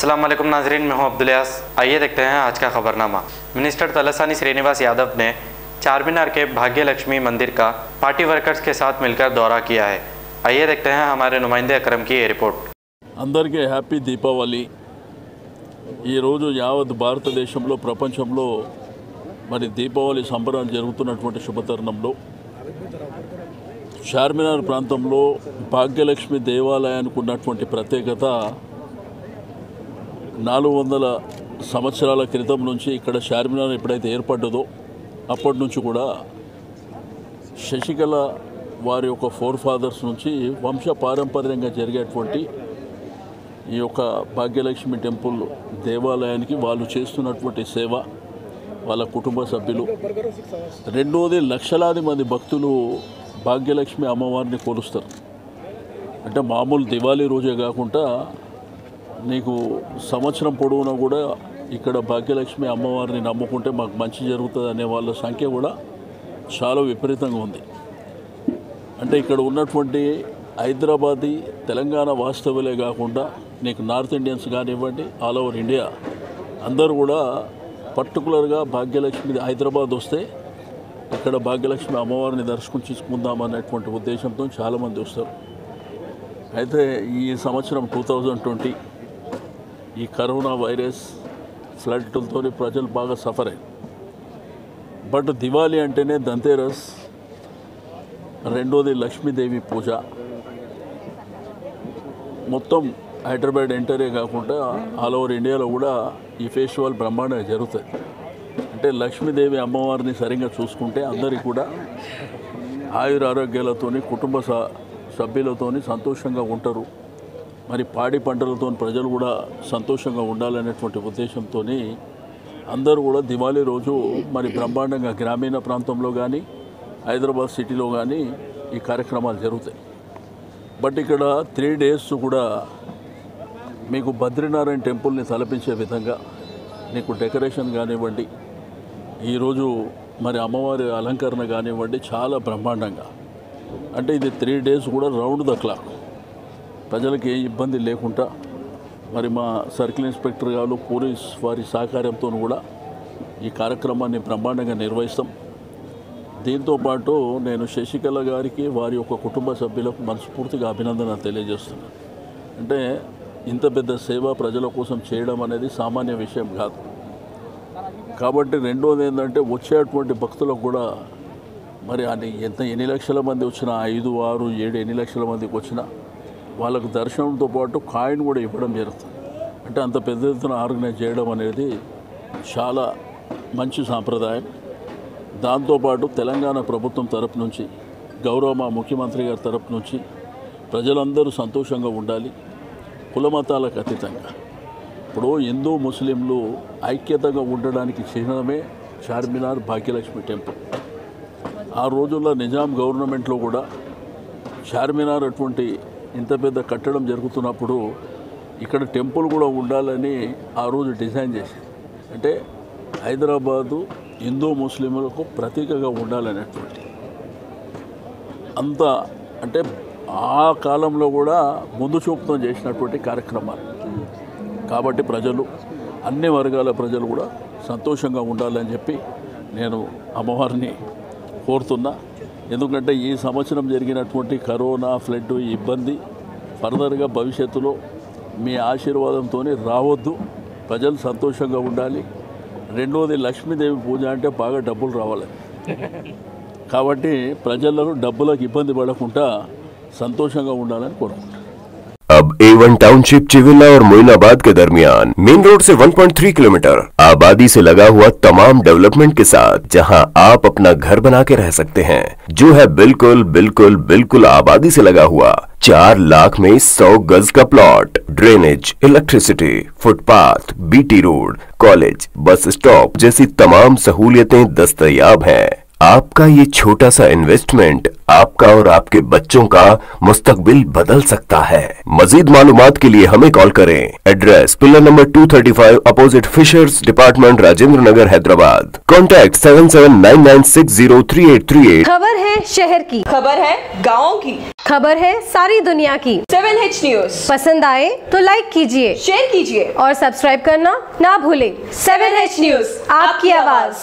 अस्सलाम वालेकुम नाजरीन, मैं हूं अब्दुल यास। आइए देखते हैं आज का खबरनामा। मिनिस्टर तलसानी श्रीनिवास यादव ने चारमीनार के भाग्य लक्ष्मी मंदिर का पार्टी वर्कर्स के साथ मिलकर दौरा किया है। आइए देखते हैं हमारे नुमाइंदे अकरम की ये रिपोर्ट। అందరికీ హ్యాపీ దీపావళి। ఈరోజు యావత్ భారతదేశంలో ప్రపంచంలో మరి దీపావళి సంబరాలు జరుగుతున్నటువంటి శుభతరుణంలో చార్మినార్ ప్రాంతంలో భాగ్యలక్ష్మి దేవాలయానికి ఉన్నటువంటి ప్రత్యేకత 400 సంవత్సరాల క్రితం నుంచి ఇక్కడ చార్మినార్ ఎప్పుడైతే ఏర్పడ్డదో అప్పటి నుంచి కూడా శశికళ వారి యొక్క ఫోర్ ఫాదర్స్ నుంచి వంశ పారంపర్యంగా జరిగేటువంటి ఈ యొక్క భాగ్యలక్ష్మి టెంపుల్ దేవాలయానికి వాళ్ళు చేస్తున్నటువంటి సేవ, వాళ్ళ కుటుంబ సభ్యులు, రెండోది లక్షలాది మంది భక్తులు భాగ్యలక్ష్మి అమ్మవారిని కొలుస్తారు. అంటే మామూలు దివాళీ రోజే కాకుండా నీకు సంవత్సరం పొడవునా కూడా ఇక్కడ భాగ్యలక్ష్మి అమ్మవారిని నమ్ముకుంటే మాకు మంచి జరుగుతుంది అనే వాళ్ళ సంఖ్య కూడా చాలా విపరీతంగా ఉంది. అంటే ఇక్కడ ఉన్నటువంటి హైదరాబాదీ తెలంగాణ వాస్తవులే కాకుండా నీకు నార్త్ ఇండియన్స్ కానివ్వండి, ఆల్ ఓవర్ ఇండియా అందరూ కూడా పర్టికులర్గా భాగ్యలక్ష్మి హైదరాబాద్ వస్తే ఇక్కడ భాగ్యలక్ష్మి అమ్మవారిని దర్శించుకుందాం అనేటువంటి ఉద్దేశంతో చాలామంది వస్తారు. అయితే ఈ సంవత్సరం 2020 ఈ కరోనా వైరస్ ఫ్లడ్లతో ప్రజలు బాగా సఫర్ అయ్యారు. బట్ దివాళీ అంటేనే ధన్తేరస్, రెండోది లక్ష్మీదేవి పూజ. మొత్తం హైదరాబాద్ ఎంటరే కాకుండా ఆల్ ఓవర్ ఇండియాలో కూడా ఈ ఫెస్టివల్ బ్రహ్మాండంగా జరుగుతుంది. అంటే లక్ష్మీదేవి అమ్మవారిని సరిగ్గా చూసుకుంటే అందరికీ కూడా ఆయుర ఆరోగ్యాలతోని కుటుంబ సభ్యులతోని సంతోషంగా ఉంటారు. మరి పాడి పంటలతో ప్రజలు కూడా సంతోషంగా ఉండాలనేటువంటి ఉద్దేశంతో అందరూ కూడా దివాళీ రోజు మరి బ్రహ్మాండంగా గ్రామీణ ప్రాంతంలో కానీ హైదరాబాద్ సిటీలో కానీ ఈ కార్యక్రమాలు జరుగుతాయి. బట్ ఇక్కడ 3 days కూడా మీకు బద్రీనారాయణ టెంపుల్ని తలపించే విధంగా నీకు డెకరేషన్ కానివ్వండి, ఈరోజు మరి అమ్మవారి అలంకరణ కానివ్వండి, చాలా బ్రహ్మాండంగా. అంటే ఇది 3 days కూడా రౌండ్ ద క్లాక్ ప్రజలకు ఏ ఇబ్బంది లేకుండా మరి మా సర్కిల్ ఇన్స్పెక్టర్ గారు పోలీస్ వారి సహకారంతో కూడా ఈ కార్యక్రమాన్ని బ్రహ్మాండంగా నిర్వహిస్తాం. దీంతోపాటు నేను శశికళ గారికి వారి యొక్క కుటుంబ సభ్యులకు మనస్ఫూర్తిగా అభినందనలు తెలియజేస్తున్నాను. అంటే ఇంత పెద్ద సేవ ప్రజల కోసం చేయడం అనేది సామాన్య విషయం కాదు. కాబట్టి రెండోది ఏంటంటే వచ్చేటువంటి భక్తులకు కూడా మరి ఎన్ని లక్షల మంది వచ్చినా, 5, 6, 7 ఎన్ని లక్షల మందికి వచ్చినా వాళ్ళకు దర్శనంతో పాటు కాయిన్ కూడా ఇవ్వడం జరుగుతుంది. అంటే అంత పెద్ద ఎత్తున ఆర్గనైజ్ చేయడం అనేది చాలా మంచి సాంప్రదాయం. దాంతోపాటు తెలంగాణ ప్రభుత్వం తరపు నుంచి, గౌరవ మా ముఖ్యమంత్రి గారి తరపు నుంచి ప్రజలందరూ సంతోషంగా ఉండాలి, కులమతాలకు అతీతంగా. ఇప్పుడు హిందూ ముస్లింలు ఐక్యతగా ఉండడానికి చిహ్నమే చార్మినార్ భాగ్యలక్ష్మి టెంపుల్. ఆ రోజుల్లో నిజాం గవర్నమెంట్లో కూడా చార్మినార్ అటువంటి ఇంత పెద్ద కట్టడం జరుగుతున్నప్పుడు ఇక్కడ టెంపుల్ కూడా ఉండాలని ఆ రోజు డిజైన్ చేసింది. అంటే హైదరాబాదు హిందూ ముస్లింలకు ప్రతీకగా ఉండాలనేటువంటి అంత అంటే ఆ కాలంలో కూడా ముందు చూపుతో చేసినటువంటి కార్యక్రమాలు. కాబట్టి ప్రజలు, అన్ని వర్గాల ప్రజలు కూడా సంతోషంగా ఉండాలని చెప్పి నేను అమ్మవారిని కోరుతున్నా. ఎందుకంటే ఈ సంవత్సరం జరిగినటువంటి కరోనా ఫ్లడ్ ఇబ్బంది ఫర్దర్గా భవిష్యత్తులో మీ ఆశీర్వాదంతో రావద్దు, ప్రజలు సంతోషంగా ఉండాలి. రెండోది లక్ష్మీదేవి పూజ అంటే బాగా డబ్బులు రావాలి. కాబట్టి ప్రజలను డబ్బులకు ఇబ్బంది పడకుండా సంతోషంగా ఉండాలని కోరుకుంటున్నాను. अब A1 टाउनशिप चिविला और मोइनाबाद के दरमियान मेन रोड से 1.3 किलोमीटर आबादी से लगा हुआ तमाम डेवलपमेंट के साथ जहां आप अपना घर बना के रह सकते हैं, जो है बिल्कुल बिल्कुल बिल्कुल आबादी से लगा हुआ। 4 लाख में 100 गज का plot, drainage, electricity, footpath, BT road, college, bus stop जैसी तमाम सहूलियतें दस्तयाब हैं। आपका ये छोटा सा इन्वेस्टमेंट आपका और आपके बच्चों का मुस्तकबिल बदल सकता है। मजीद मालूमात के लिए हमें कॉल करें। Address pillar number 235 opposite fishers department, Rajendra Nagar, Hyderabad. Contact 7799603838। खबर है शहर की, खबर है गाँव की, खबर है सारी दुनिया की। 7H न्यूज पसंद आए तो लाइक कीजिए, शेयर कीजिए और सब्सक्राइब करना ना भूले। 7H न्यूज, आपकी आवाज।